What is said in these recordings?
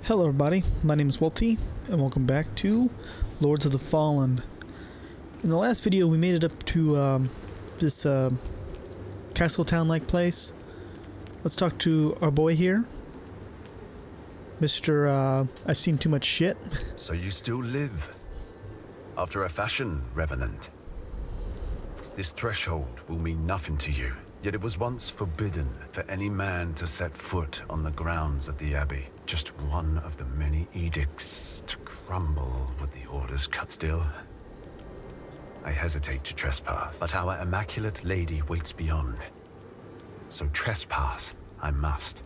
Hello everybody, my name is Walty, and welcome back to Lords of the Fallen. In the last video we made it up to this castle town-like place. Let's talk to our boy here. Mr. I've seen too much shit. So you still live? After a fashion, Revenant. This threshold will mean nothing to you, yet it was once forbidden for any man to set foot on the grounds of the Abbey. Just one of the many edicts to crumble with the Order's cut. Still, I hesitate to trespass, but our Immaculate Lady waits beyond. So trespass I must.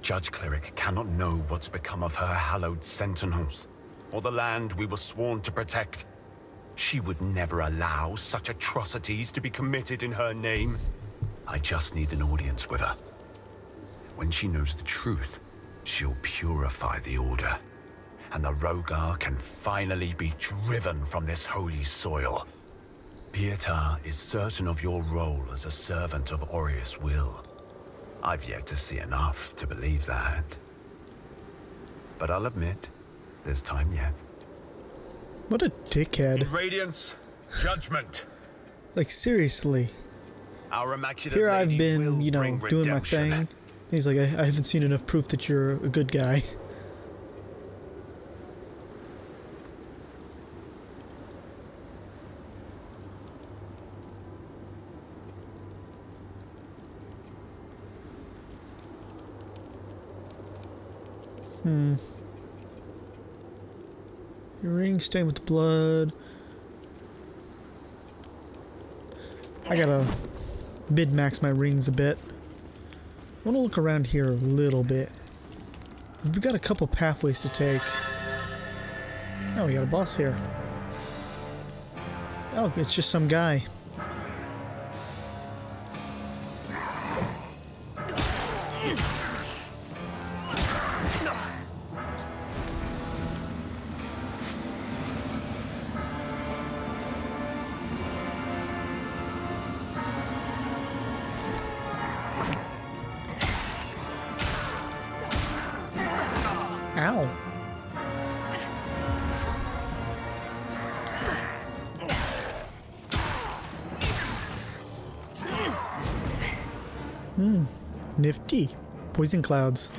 Judge Cleric cannot know what's become of her hallowed sentinels, or the land we were sworn to protect. She would never allow such atrocities to be committed in her name. I just need an audience with her. When she knows the truth, she'll purify the Order, and the Rogar can finally be driven from this holy soil. Pietà is certain of your role as a servant of Aureus Will. I've yet to see enough to believe that. But I'll admit, there's time yet. What a dickhead. Radiance, judgment. Like, seriously. Our Immaculate Here I've Lady been, will you know, bring doing my redemption. thing. He's like, I haven't seen enough proof that you're a good guy. Your ring stained with blood. I gotta mid-max my rings a bit. I want to look around here a little bit. We've got a couple pathways to take. Oh, we got a boss here. Oh, it's just some guy. Ow. Nifty. Poison clouds.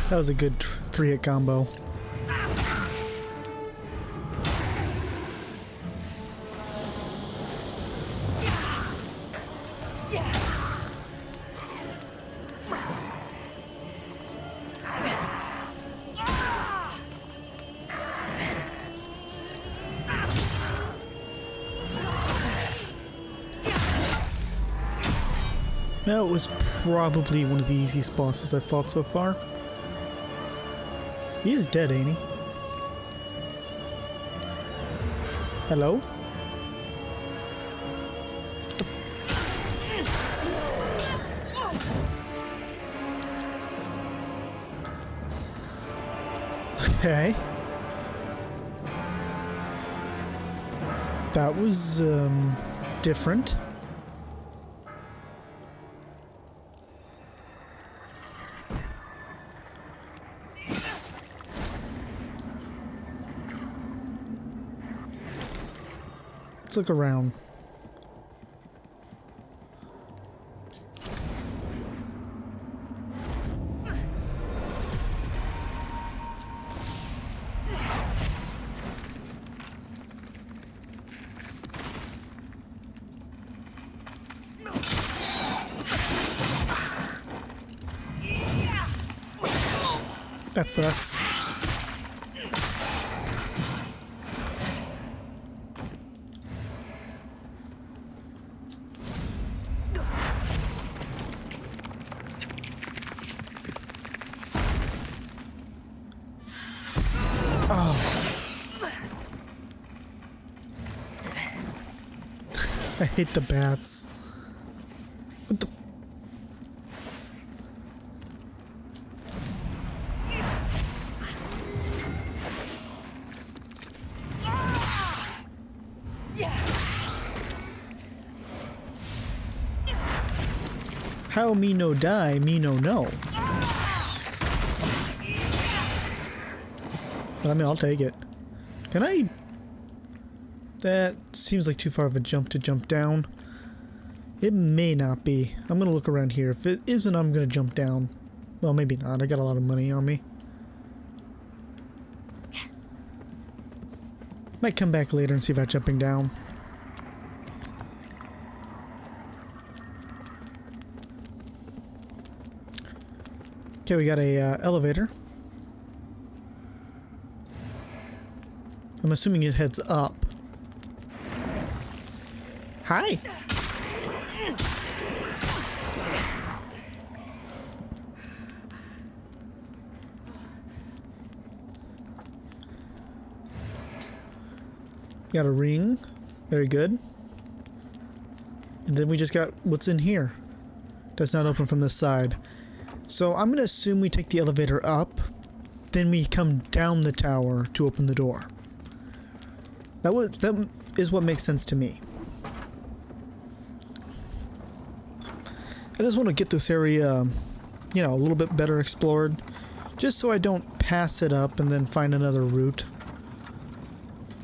That was a good three-hit combo. That was probably one of the easiest bosses I've fought so far. He is dead, ain't he? Hello? Okay. That was, different. Let's look around. That sucks. I hate the bats. What the? How me no die, me no know. But I mean, I'll take it. Can I... That seems like too far of a jump to jump down. It may not be. I'm gonna look around here. If it isn't, I'm gonna jump down. Well, maybe not. I got a lot of money on me. Might come back later and see about jumping down. Okay, we got a elevator. I'm assuming it heads up. Hi! Got a ring. Very good. And then we just got what's in here. Does not open from this side. So I'm going to assume we take the elevator up, then we come down the tower to open the door. That is what makes sense to me. I just want to get this area, you know, a little bit better explored, just so I don't pass it up and then find another route.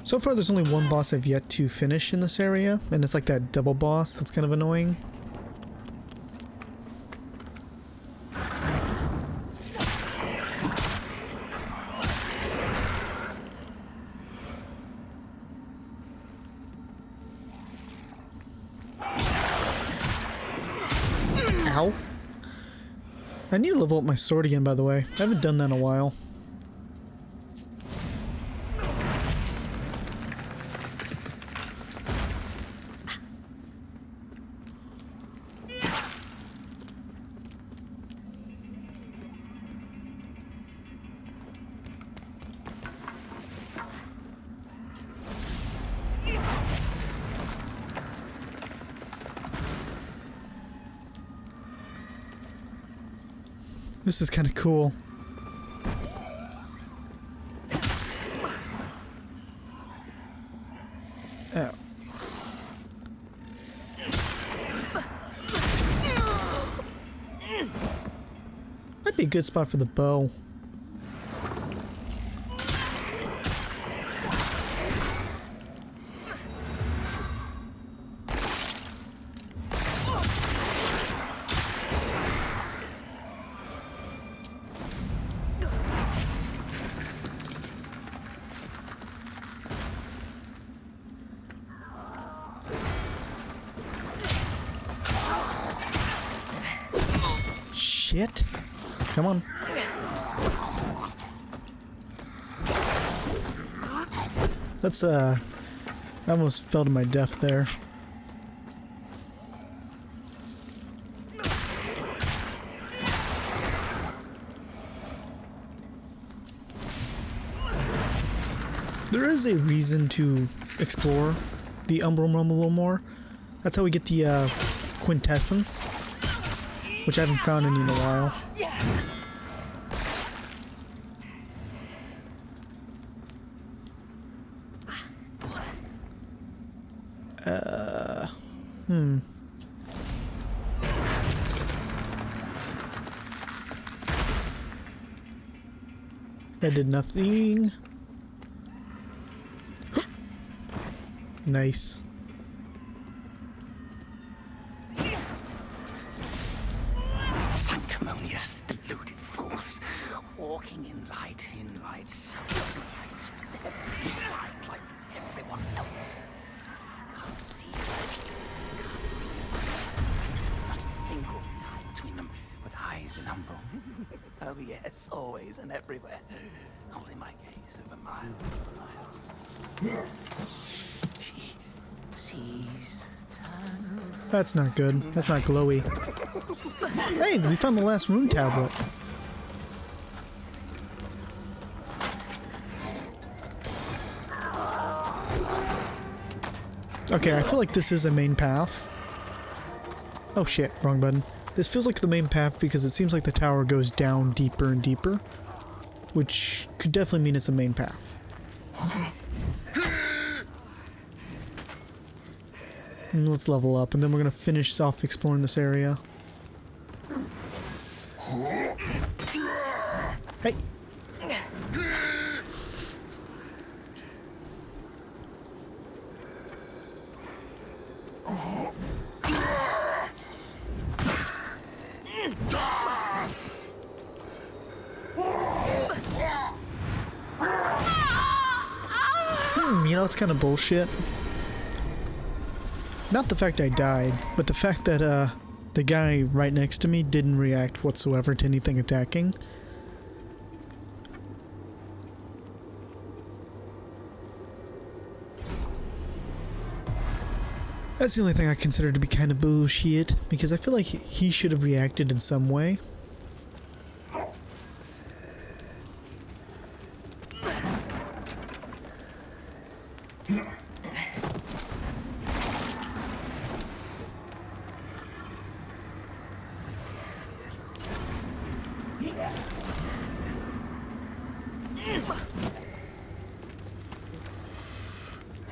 So far there's only one boss I've yet to finish in this area, and it's like that double boss that's kind of annoying. Ow. I need to level up my sword again, by the way. I haven't done that in a while. This is kind of cool. Oh. Might be a good spot for the bow. Shit. Come on. That's, I almost fell to my death there. There is a reason to explore the Umbral Realm a little more. That's how we get the, quintessence, which I haven't found any in a while. That did nothing. Nice. Sanctimonious, deluded fools, walking in light, so light, light like everyone else. Can't see, not a single eye between them, but eyes in umbral. Oh yes, always and everywhere, holding my gaze over miles and miles. She sees. That's not good. That's not glowy. Hey, we found the last rune tablet. Okay, I feel like this is a main path. Oh shit, wrong button. This feels like the main path because it seems like the tower goes down deeper and deeper, which could definitely mean it's a main path. And let's level up, and then we're gonna finish off exploring this area. Hey. You know, it's kind of bullshit. Not the fact I died, but the fact that the guy right next to me didn't react whatsoever to anything attacking. That's the only thing I consider to be kind of bullshit, because I feel like he should have reacted in some way.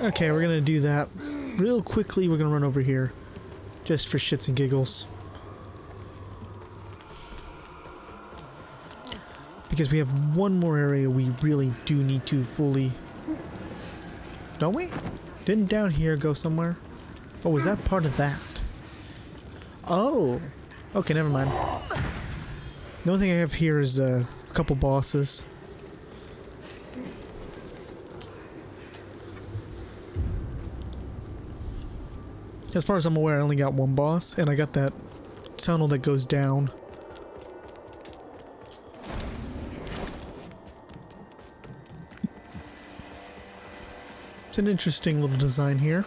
Okay, we're gonna do that real quickly. We're gonna run over here just for shits and giggles, because we have one more area we really do need to fully, don't we? Didn't down here go somewhere? Oh, was that part of that? Oh, okay, never mind. The only thing I have here is a couple bosses. As far as I'm aware, I only got one boss, and I got that tunnel that goes down. It's an interesting little design here.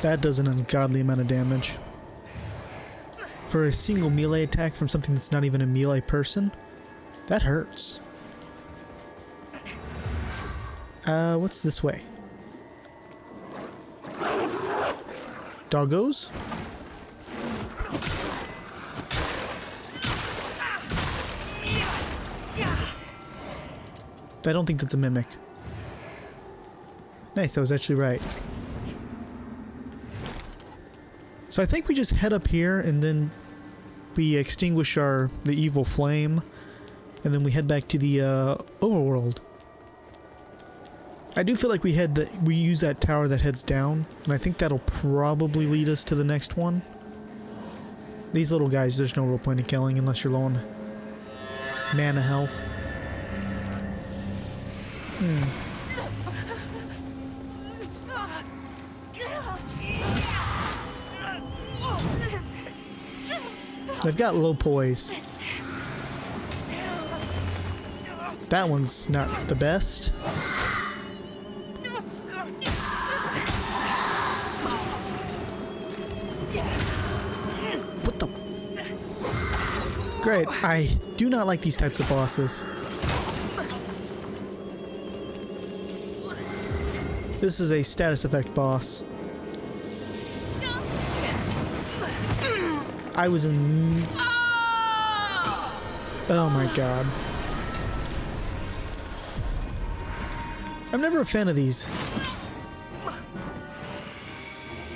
That does an ungodly amount of damage. For a single melee attack from something that's not even a melee person, that hurts. What's this way? Doggos? I don't think that's a mimic. Nice, I was actually right. So I think we just head up here and then we extinguish the evil flame, and then we head back to the overworld. I do feel like we use that tower that heads down, and I think that'll probably lead us to the next one. These little guys, there's no real point in killing unless you're low on mana health. They've got low poise. That one's not the best. What the? Great. I do not like these types of bosses. This is a status effect boss. I was in... Oh my god. I'm never a fan of these.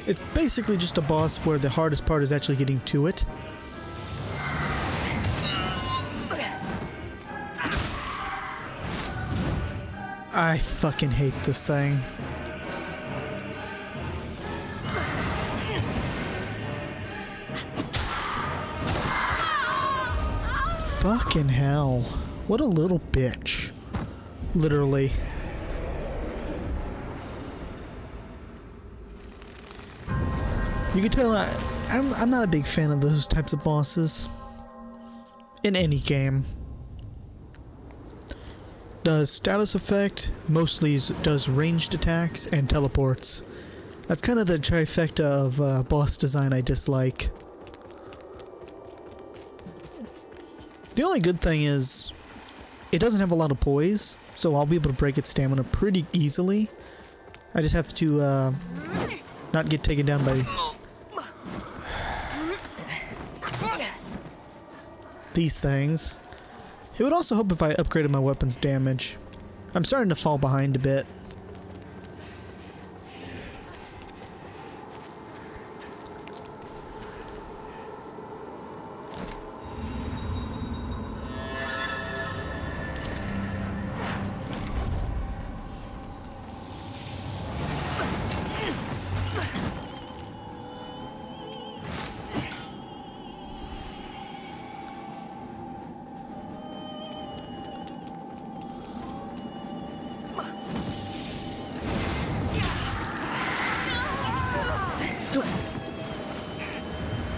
It's basically just a boss where the hardest part is actually getting to it. I fucking hate this thing. Fucking hell. What a little bitch. Literally. You can tell I'm not a big fan of those types of bosses. In any game. Does status effect, mostly does ranged attacks and teleports. That's kind of the trifecta of boss design I dislike. The only good thing is it doesn't have a lot of poise, so I'll be able to break its stamina pretty easily. I just have to not get taken down by these things. It would also help if I upgraded my weapon's damage. I'm starting to fall behind a bit.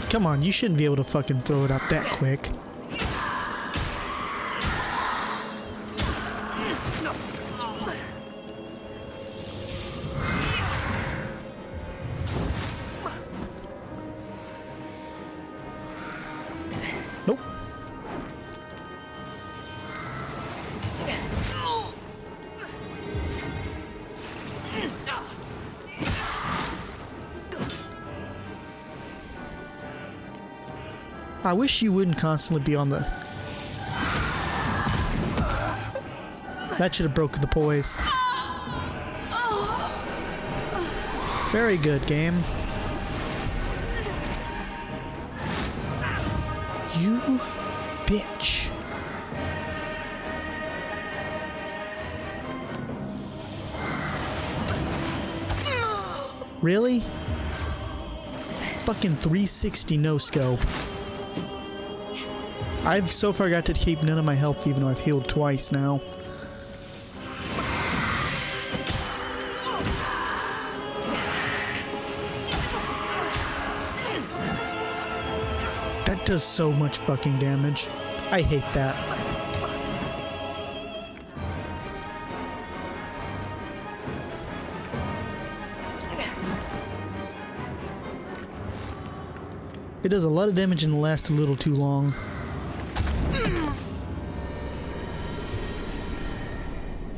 Come on, you shouldn't be able to fucking throw it out that quick. Nope. I wish you wouldn't constantly be on the... That should have broken the poise. Very good, game. You bitch. Really? Fucking 360 no scope. I've so far got to keep none of my health, even though I've healed twice now. That does so much fucking damage. I hate that. It does a lot of damage and lasts a little too long.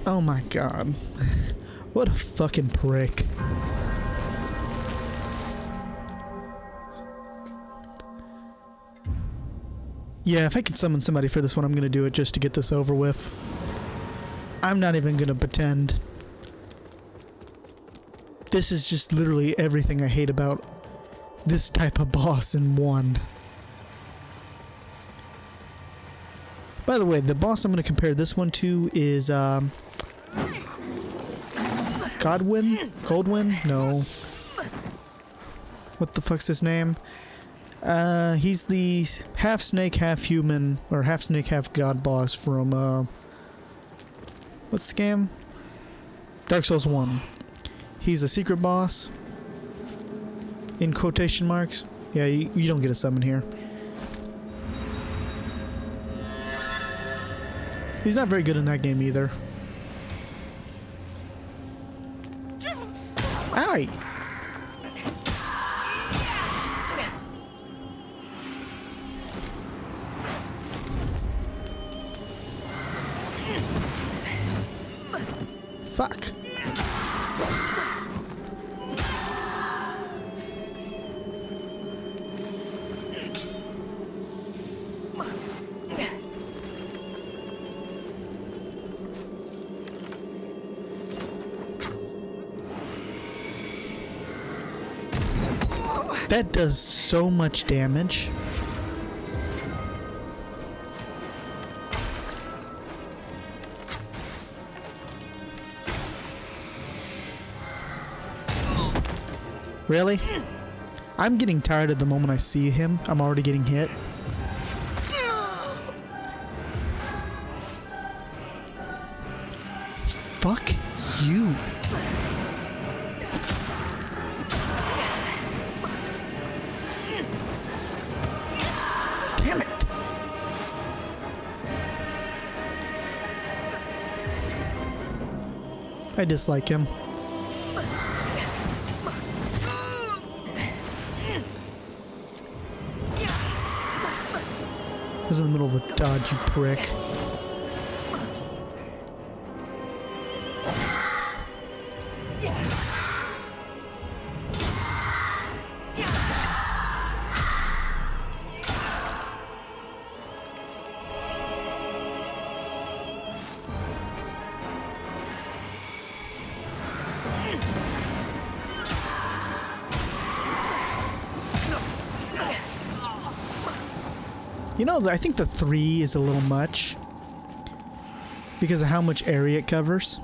Oh my god. What a fucking prick. Yeah, if I can summon somebody for this one, I'm gonna do it just to get this over with. I'm not even gonna pretend. This is just literally everything I hate about this type of boss in one. By the way, the boss I'm gonna compare this one to is Goldwyn? No. What the fuck's his name? He's the half snake, half human, or half snake, half god boss from, what's the game? Dark Souls 1. He's a secret boss. In quotation marks. Yeah, you don't get a summon here. He's not very good in that game either. Owie! Fuck. That does so much damage. Really? I'm getting tired at the moment I see him. I'm already getting hit. Fuck you. Damn it. I dislike him. I was in the middle of a dodge, you prick. You know, I think the 3 is a little much because of how much area it covers.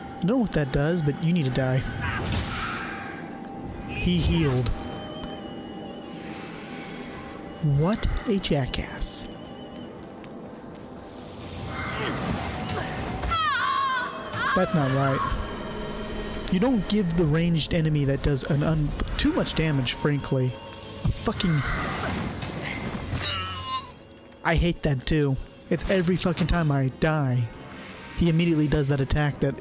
I don't know what that does, but you need to die. He healed. What a jackass. That's not right. You don't give the ranged enemy that does too much damage, frankly, a fucking... I hate that too. It's every fucking time I die, he immediately does that attack that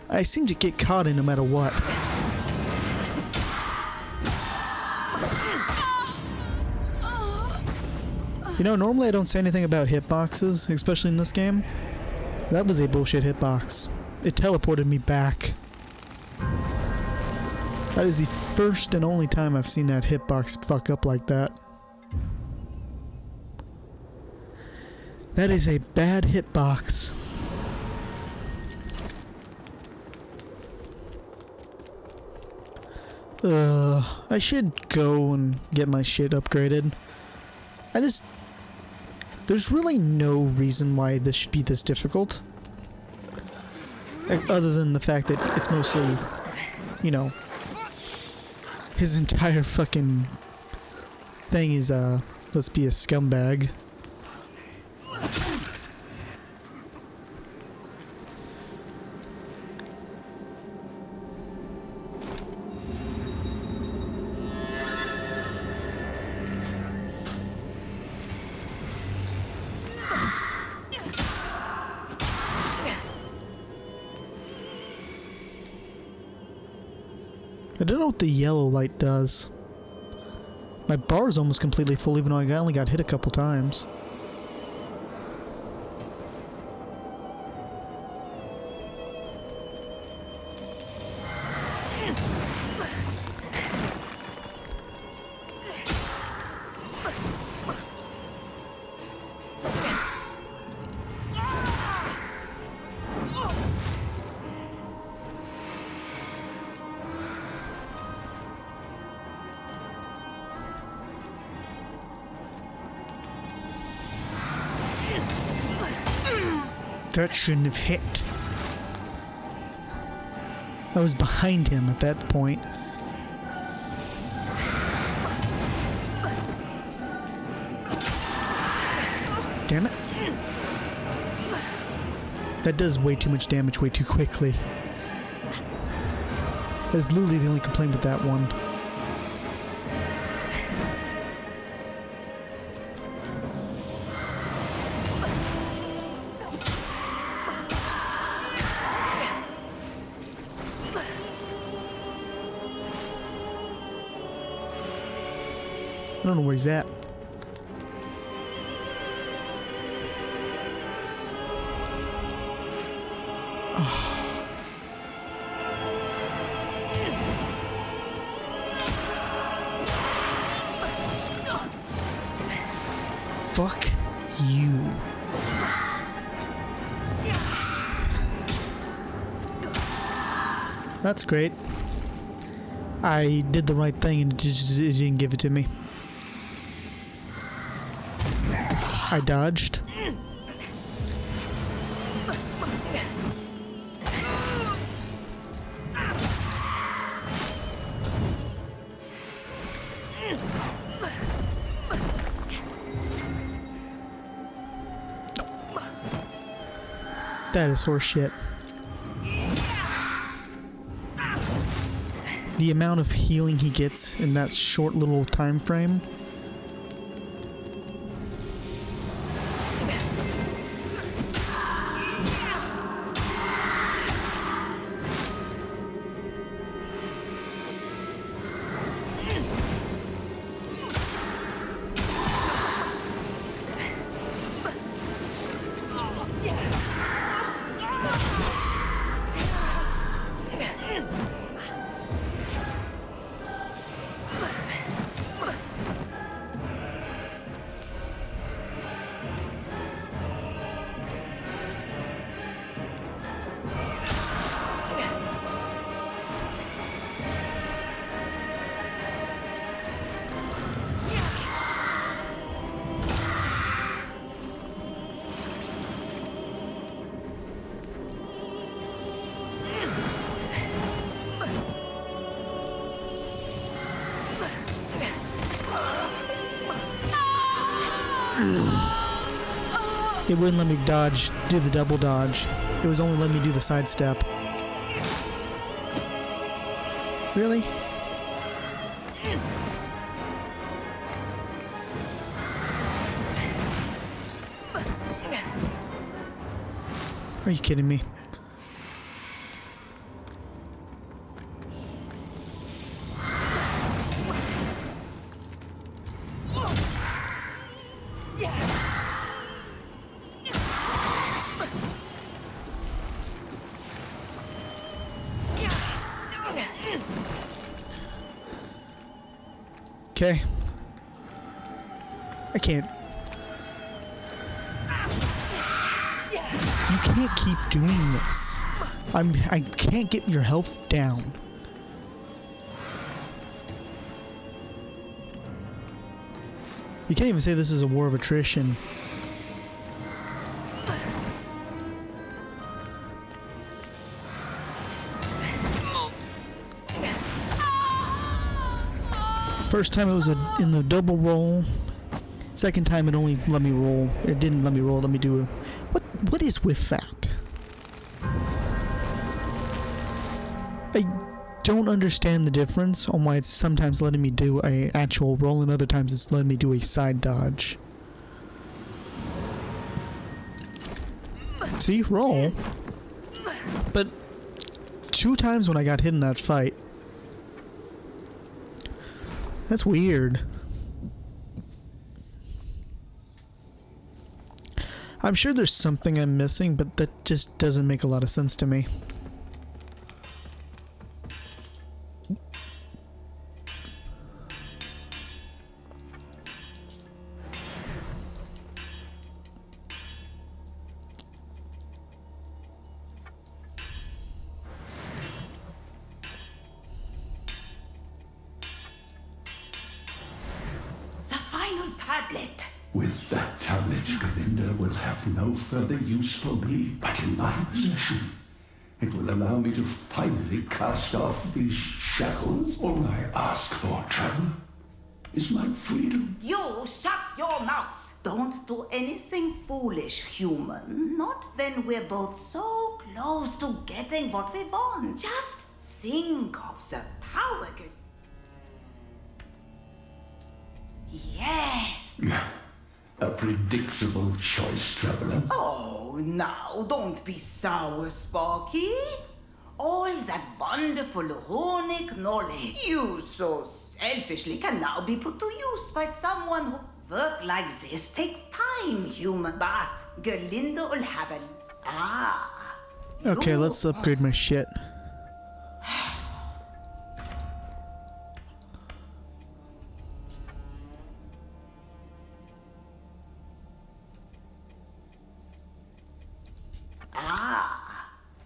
I seem to get caught in no matter what. You know, normally I don't say anything about hitboxes, especially in this game. That was a bullshit hitbox. It teleported me back. That is the first and only time I've seen that hitbox fuck up like that. That is a bad hitbox. I should go and get my shit upgraded. There's really no reason why this should be this difficult. Other than the fact that it's mostly, you know, his entire fucking thing is, let's be a scumbag. I don't know what the yellow light does. My bar is almost completely full even though I only got hit a couple times. That shouldn't have hit. I was behind him at that point. Damn it. That does way too much damage way too quickly. That is literally the only complaint with that one. I don't know where he's at. Fuck you. That's great. I did the right thing and it didn't give it to me. I dodged. That is horseshit. The amount of healing he gets in that short little time frame. It wouldn't let me dodge, do the double dodge. It was only letting me do the sidestep. Really? Are you kidding me? Okay. I can't. You can't keep doing this. I can't get your health down. You can't even say this is a war of attrition. First time it was in the double roll. Second time it only let me roll. It didn't let me roll. Let me do it. What is with that? I don't understand the difference on why it's sometimes letting me do a actual roll and other times it's letting me do a side dodge. See, roll. But 2 times when I got hit in that fight. That's weird. I'm sure there's something I'm missing, but that just doesn't make a lot of sense to me. Tablet. With that tablet, Galinda will have no further use for me but in my possession. It will allow me to finally cast off these shackles. All I ask for, traveler, is my freedom. You shut your mouth! Don't do anything foolish, human. Not when we're both so close to getting what we want. Just think of the power. Yes! A predictable choice, traveler. Oh, now, don't be sour, Sparky. All that wonderful runic knowledge you so selfishly can now be put to use by someone who work like this takes time, human. But Galinda will have a... Okay, let's upgrade my shit.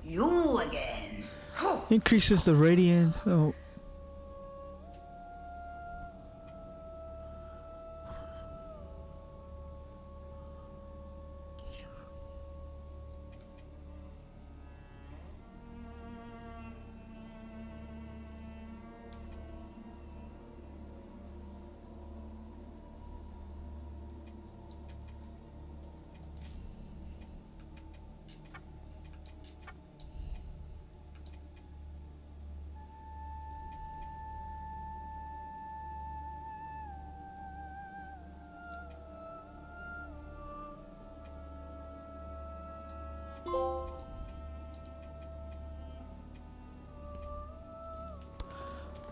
You again. Increases the radiant. Oh.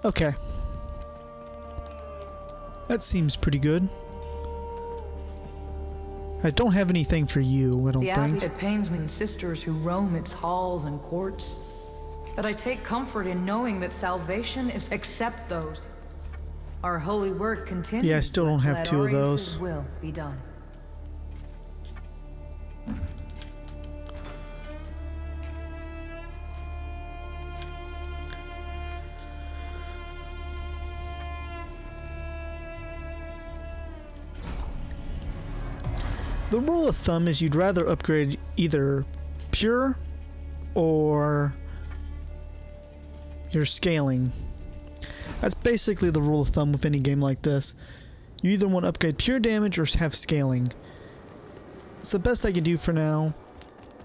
Okay. That seems pretty good. I don't have anything for you, I don't think. It pains me sisters who roam its halls and courts. But I take comfort in knowing that salvation is accept those. Our holy work continues. Yeah, I still don't have 2 of those. Will be done. The rule of thumb is you'd rather upgrade either pure or your scaling. That's basically the rule of thumb with any game like this. You either want to upgrade pure damage or have scaling. It's the best I can do for now.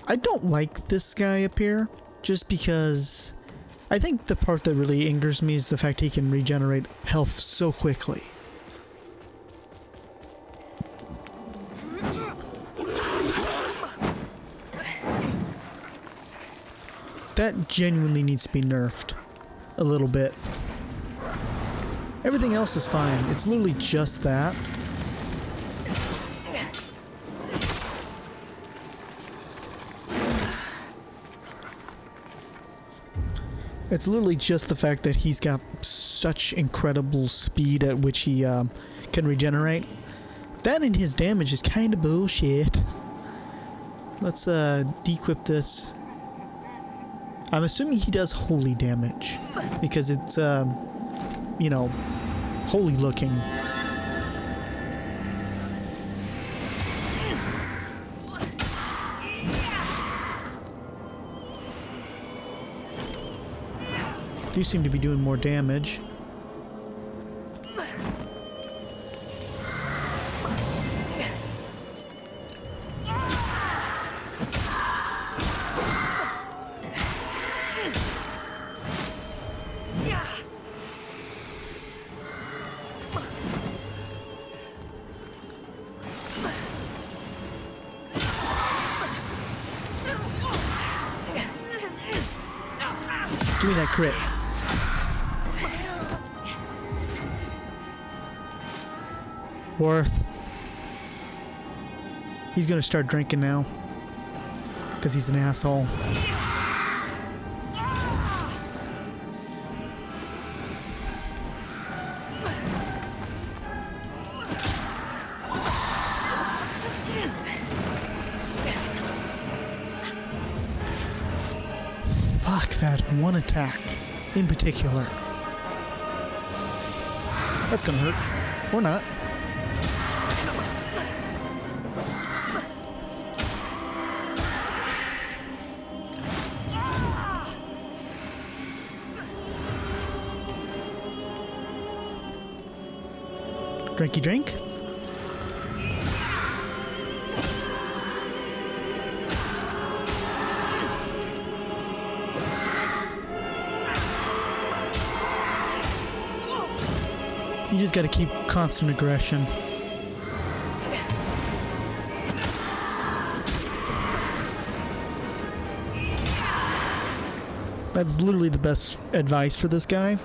I don't like this guy up here, just because I think the part that really angers me is the fact he can regenerate health so quickly. That genuinely needs to be nerfed a little bit. Everything else is fine. It's literally just that. It's literally just the fact that he's got such incredible speed at which he can regenerate. That and his damage is kind of bullshit. Let's de-equip this. I'm assuming he does holy damage because it's, you know, holy looking. You seem to be doing more damage. Give me that crit. Worth. He's gonna start drinking now. Because he's an asshole. Fuck that one attack in particular. That's gonna hurt. Or not. Drinky drink. You just gotta keep constant aggression. That's literally the best advice for this guy,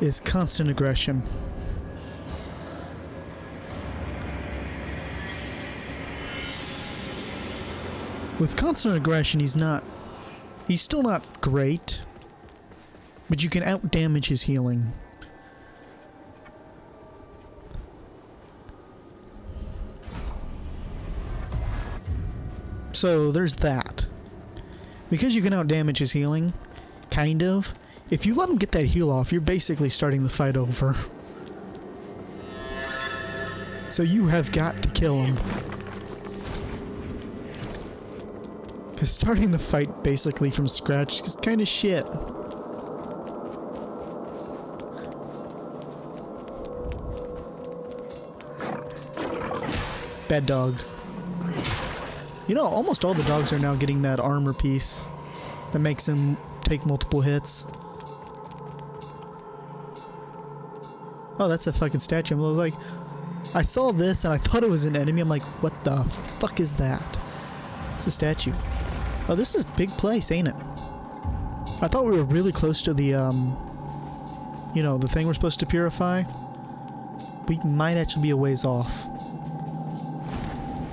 is constant aggression. With constant aggression, he's still not great, but you can out-damage his healing. So there's that. Because you can out-damage his healing, kind of, if you let him get that heal off, you're basically starting the fight over. So you have got to kill him. Because starting the fight basically from scratch is kind of shit. Bad dog. You know, almost all the dogs are now getting that armor piece that makes them take multiple hits. Oh, that's a fucking statue. I was like, I saw this and I thought it was an enemy. I'm like, what the fuck is that? It's a statue. Oh, this is a big place, ain't it? I thought we were really close to the, you know, the thing we're supposed to purify. We might actually be a ways off.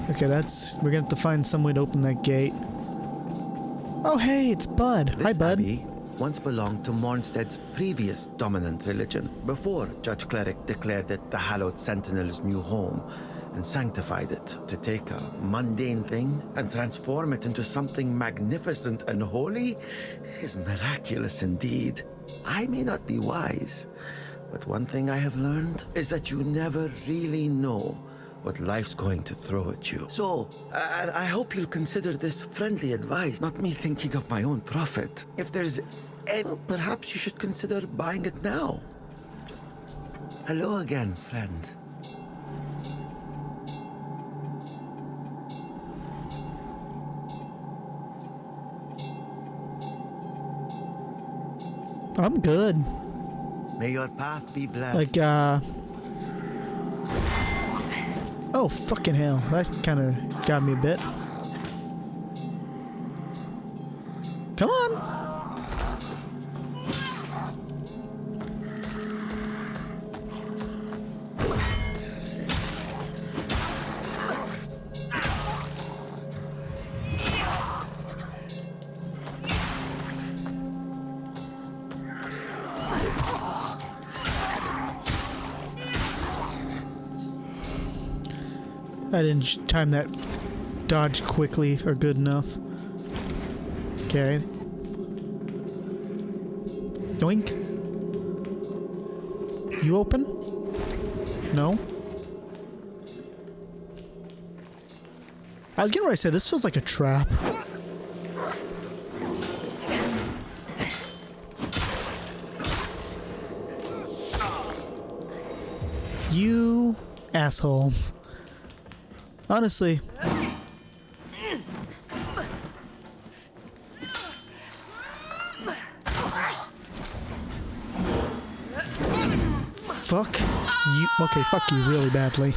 Okay, we're gonna have to find some way to open that gate. Oh, hey, it's Bud. Hi, Bud. This abbey once belonged to Mornstead's previous dominant religion, before Judge Cleric declared it the Hallowed Sentinel's new home and sanctified it to take a mundane thing and transform it into something magnificent and holy is miraculous indeed. I may not be wise, but one thing I have learned is that you never really know what life's going to throw at you. So, I hope you'll consider this friendly advice, not me thinking of my own profit. If there's any, perhaps you should consider buying it now. Hello again, friend. I'm good. May your path be blessed. Like, oh, fucking hell. That kind of got me a bit. Come on. I didn't time that dodge quickly or good enough. Okay. Yoink. You open? No? I was getting ready to say, this feels like a trap. You asshole. Honestly. Fuck you. Okay, fuck you really badly.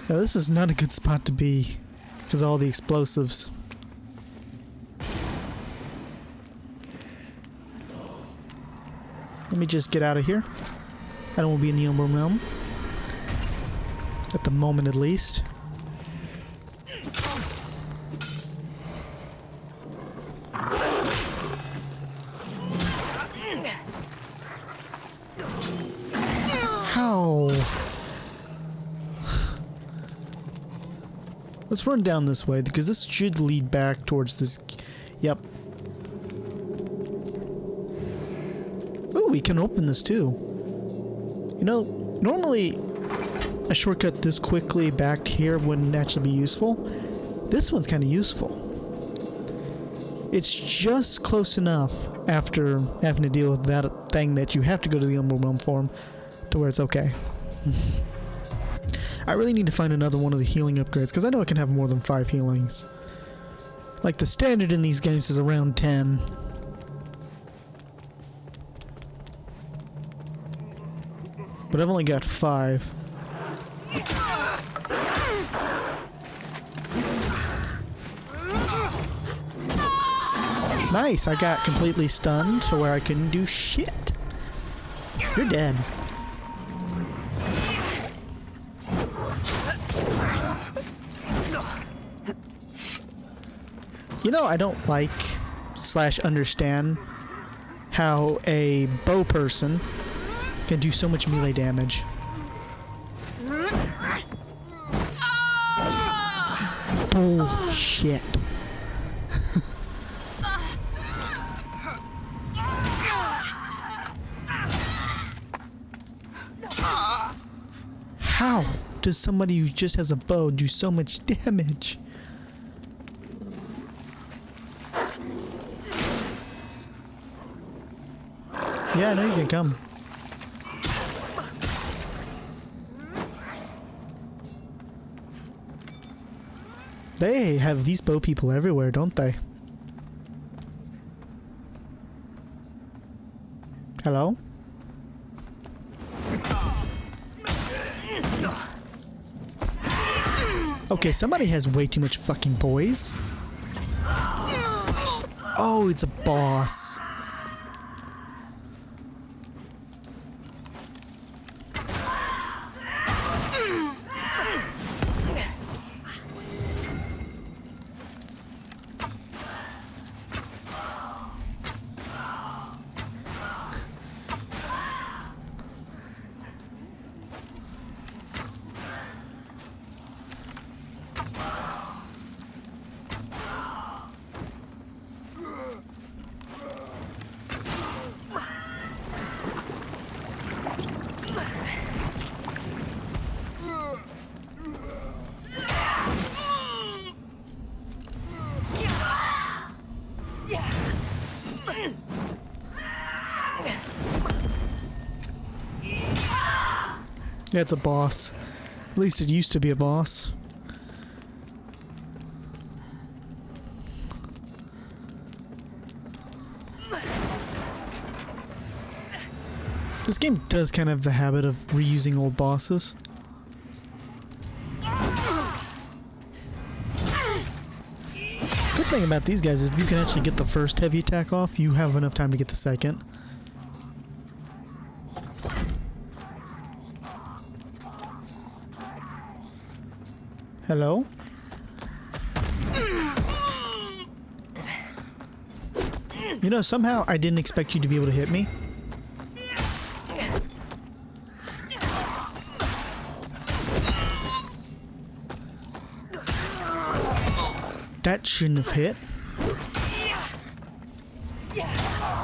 Now, this is not a good spot to be because of all the explosives. Let me just get out of here. I don't want to be in the Umbral Realm. At the moment, at least. How? Let's run down this way, because this should lead back towards this... Yep. Ooh, we can open this too. You know, normally a shortcut this quickly back here wouldn't actually be useful. This one's kind of useful. It's just close enough after having to deal with that thing that you have to go to the Umbral Realm for to where it's okay. I really need to find another one of the healing upgrades, because I know I can have more than 5 healings. Like, the standard in these games is around 10. But I've only got 5. Nice, I got completely stunned to where I couldn't do shit. You're dead. You know, I don't like / understand how a bow person can do so much melee damage. Bullshit. How does somebody who just has a bow do so much damage? Yeah, I know you can come. They have these bow people everywhere, don't they? Hello? Okay, somebody has way too much fucking poise. Oh, it's a boss. Yeah, it's a boss. At least it used to be a boss. This game does kind of have the habit of reusing old bosses. Good thing about these guys is if you can actually get the first heavy attack off, you have enough time to get the second. Hello? You know, somehow I didn't expect you to be able to hit me. That shouldn't have hit.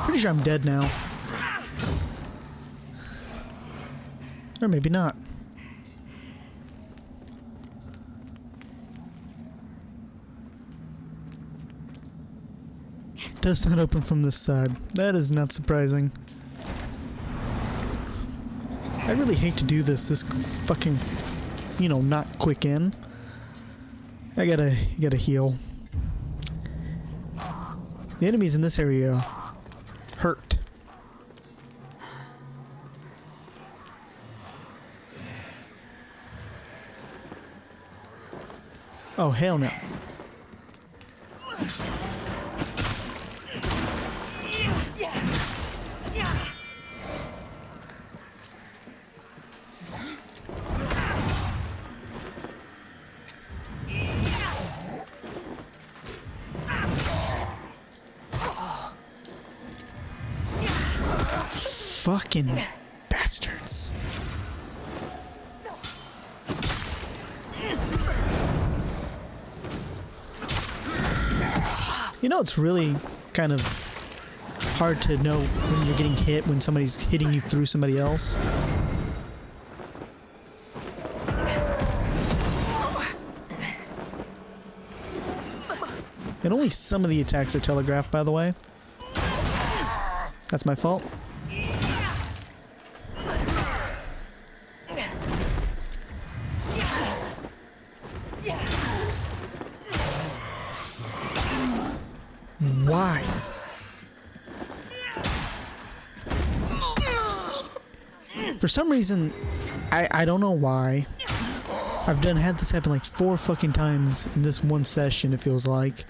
Pretty sure I'm dead now. Or maybe not. It does not open from this side. That is not surprising. I really hate to do this fucking, you know, not quick in. I gotta heal. The enemies in this area hurt. Oh, hell no. Fucking bastards. You know, it's really kind of hard to know when you're getting hit when somebody's hitting you through somebody else. And only some of the attacks are telegraphed, by the way. That's my fault. Why? For some reason, I don't know why. I've had this happen like 4 fucking times in this one session, it feels like.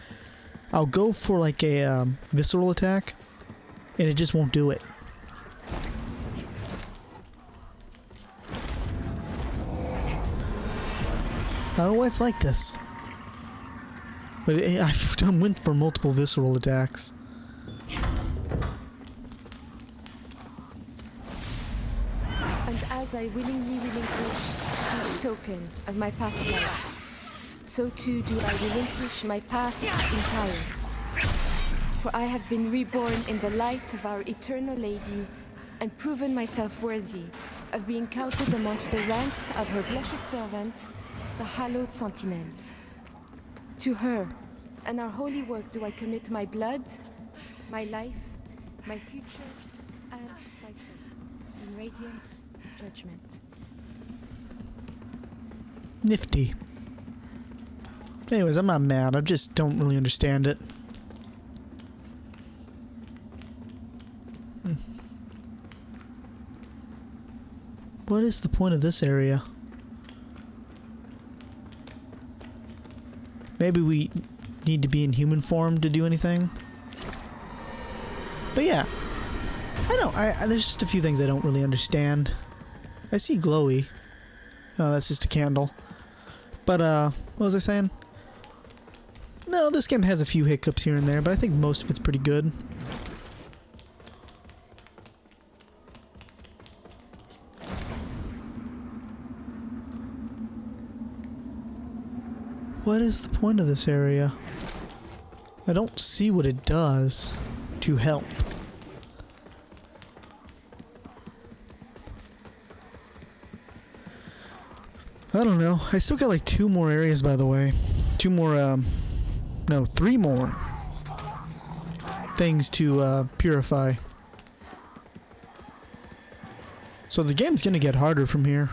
I'll go for like a visceral attack, and it just won't do it. I don't know why it's like this. But I've went for multiple visceral attacks. And as I willingly relinquish this token of my past life, so too do I relinquish my past entire. For I have been reborn in the light of our eternal Lady, and proven myself worthy of being counted amongst the ranks of her blessed servants, the hallowed sentinels. To her and our holy work do I commit my blood, my life, my future, and my soul, in radiance judgment. Nifty. Anyways, I'm not mad. I just don't really understand it. What is the point of this area? Maybe we need to be in human form to do anything? But yeah. I know, there's just a few things I don't really understand. I see glowy. Oh, that's just a candle. But, what was I saying? No, this game has a few hiccups here and there, but I think most of it's pretty good. What is the point of this area? I don't see what it does to help. I don't know. I still got like 2 more areas, by the way. 2 more, no, 3 more things to purify. So the game's gonna get harder from here.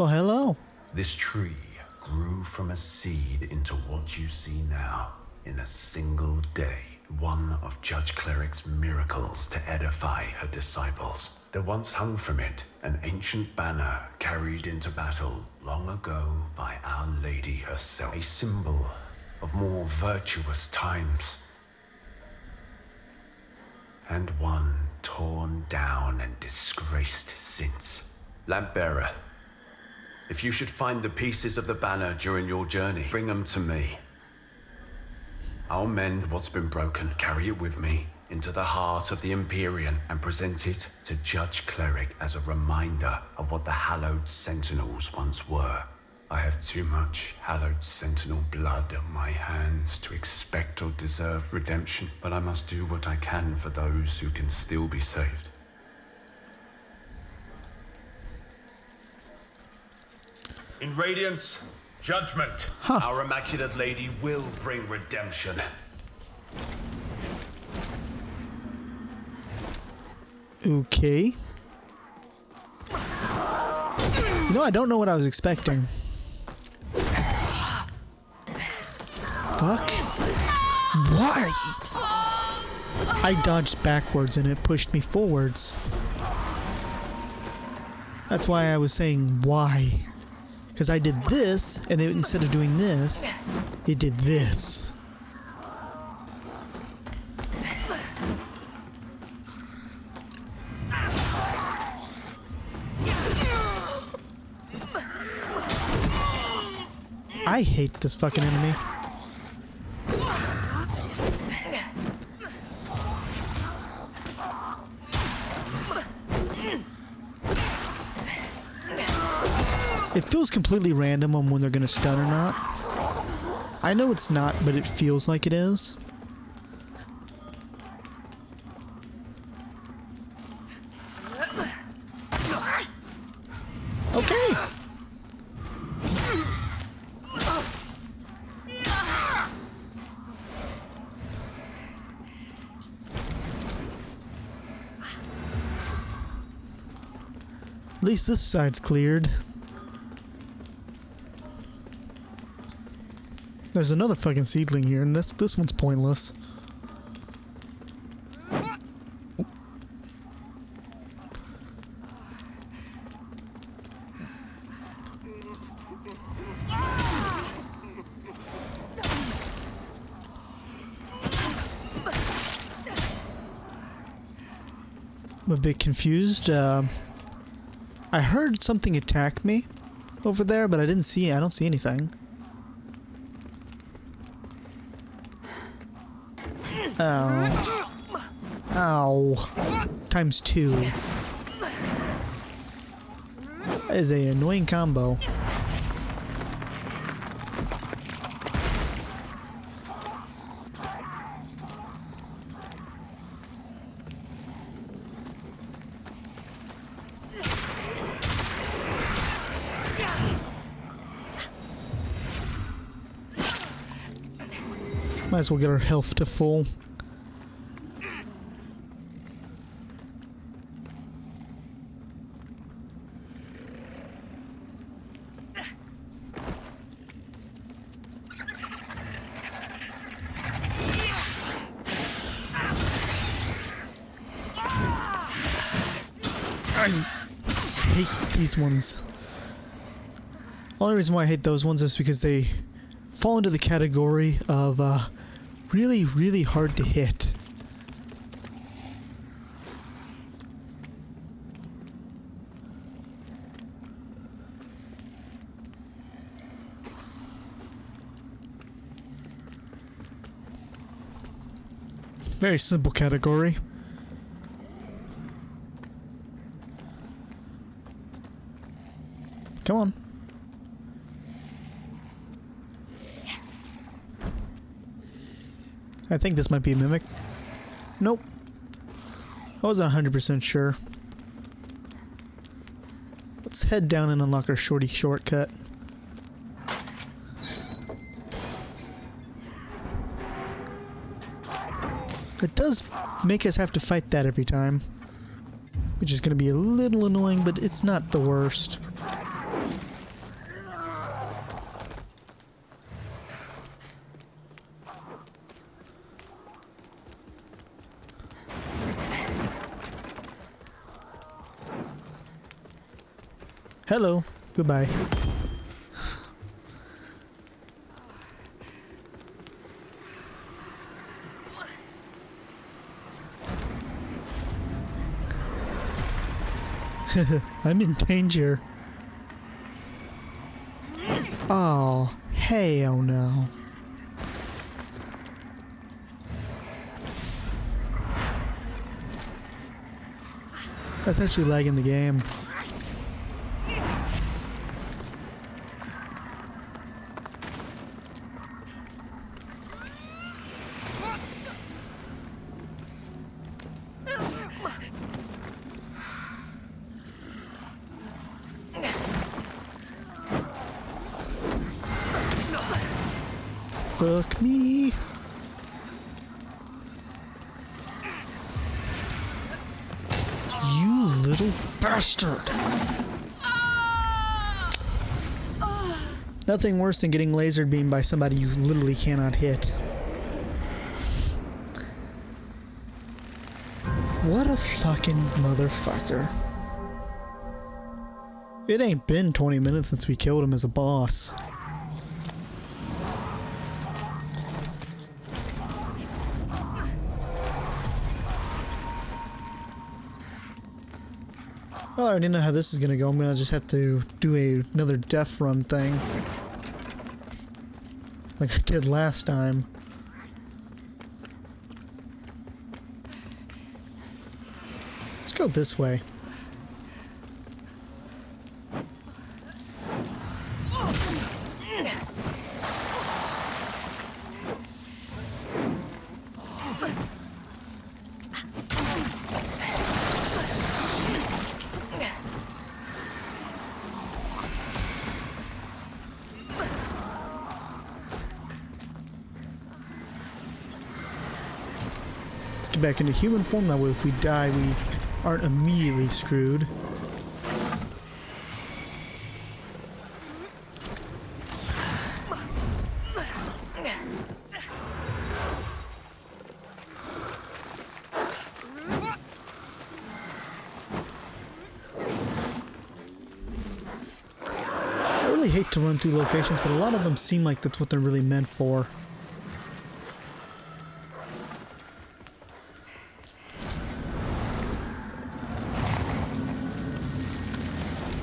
Well, hello. This tree grew from a seed into what you see now in a single day. One of Judge Cleric's miracles to edify her disciples. There once hung from it an ancient banner carried into battle long ago by Our Lady herself. A symbol of more virtuous times. And one torn down and disgraced since. Lampbearer, if you should find the pieces of the banner during your journey, bring them to me. I'll mend what's been broken, carry it with me into the heart of the Empyrean, and present it to Judge Cleric as a reminder of what the Hallowed Sentinels once were. I have too much Hallowed Sentinel blood on my hands to expect or deserve redemption, but I must do what I can for those who can still be saved. In Radiance, judgment, our Immaculate Lady will bring redemption. Okay. You know, I don't know what I was expecting. Fuck. Why? I dodged backwards and it pushed me forwards. That's why I was saying why. Because I did this, and it, instead of doing this, it did this. I hate this fucking enemy. It feels completely random on when they're gonna stun or not. I know it's not, but it feels like it is. Okay. At least this side's cleared. There's another fucking seedling here, and this one's pointless. I'm a bit confused. I heard something attack me over there, but I don't see anything. Ow. Ow. Times 2. That is an annoying combo. Might as well get our health to full. I hate these ones. The only reason why I hate those ones is because they fall into the category of really, really hard to hit. Very simple category. Come on. I think this might be a mimic. Nope. I wasn't 100% sure. Let's head down and unlock our shorty shortcut. It does make us have to fight that every time, which is going to be a little annoying, but it's not the worst. Hello. Goodbye. I'm in danger. Oh, hell no. That's actually lagging the game. Fuck me. You little bastard. Nothing worse than getting laser beamed by somebody you literally cannot hit. What a fucking motherfucker. It ain't been 20 minutes since we killed him as a boss. Well, I already know how this is gonna go. I'm gonna just have to do another death run thing. Like I did last time. Let's go this way. Get back into human form. That way if we die we aren't immediately screwed. I really hate to run through locations, but a lot of them seem like that's what they're really meant for.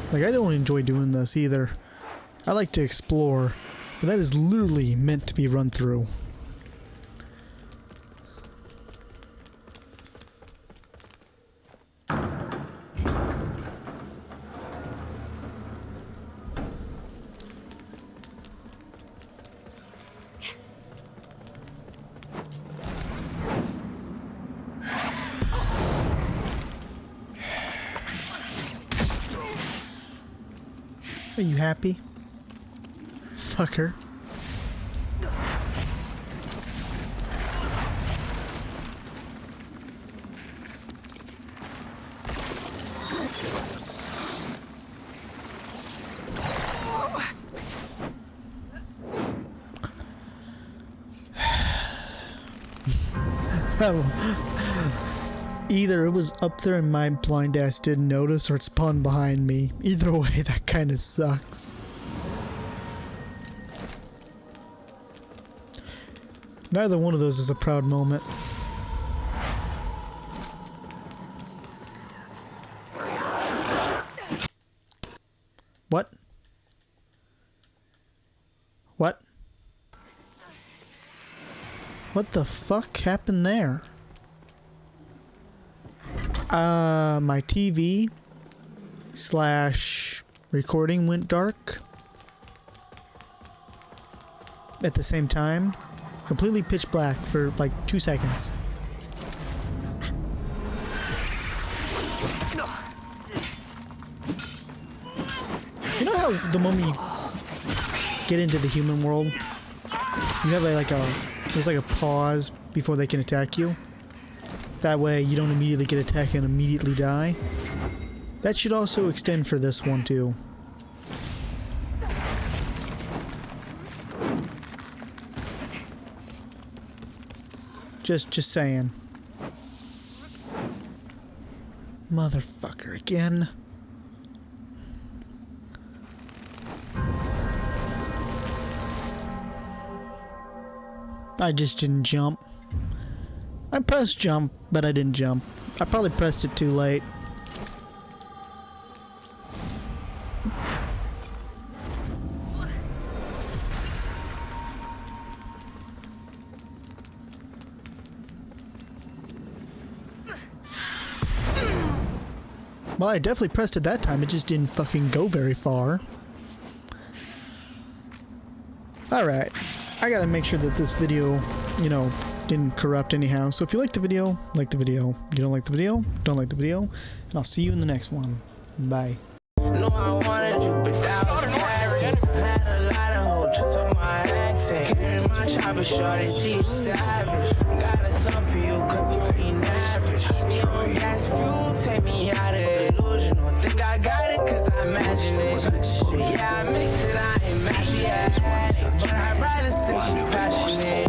Like, I don't enjoy doing this either. I like to explore, but that is literally meant to be run through. Are you happy? Fucker. Either it was up there and my blind ass didn't notice, or it spawned behind me. Either way, that kind of sucks. Neither one of those is a proud moment. What? What? What the fuck happened there? My TV / recording went dark at the same time. Completely pitch black for like 2 seconds. You know how the moment you get into the human world, you have there's like a pause before they can attack you? That way you don't immediately get attacked and immediately die. That should also extend for this one too. Just saying. Motherfucker again. I just didn't jump. I pressed jump, but I didn't jump. I probably pressed it too late. Well, I definitely pressed it that time, it just didn't fucking go very far. Alright, I gotta make sure that this video, you know, didn't corrupt anyhow. So if you like the video, like the video. If you don't like the video, don't like the video. And I'll see you in the next one. Bye. No, I wanted you, but that was married. Had a lot of hoes just on my accent. My chopper shorty, she savage. Got a song for you, cause you ain't average. Me on gas fuel, take me out of illusional. Think I got it, cause I imagine it. Yeah, I mix it, I ain't mad, yeah. But I'd rather say she's passionate.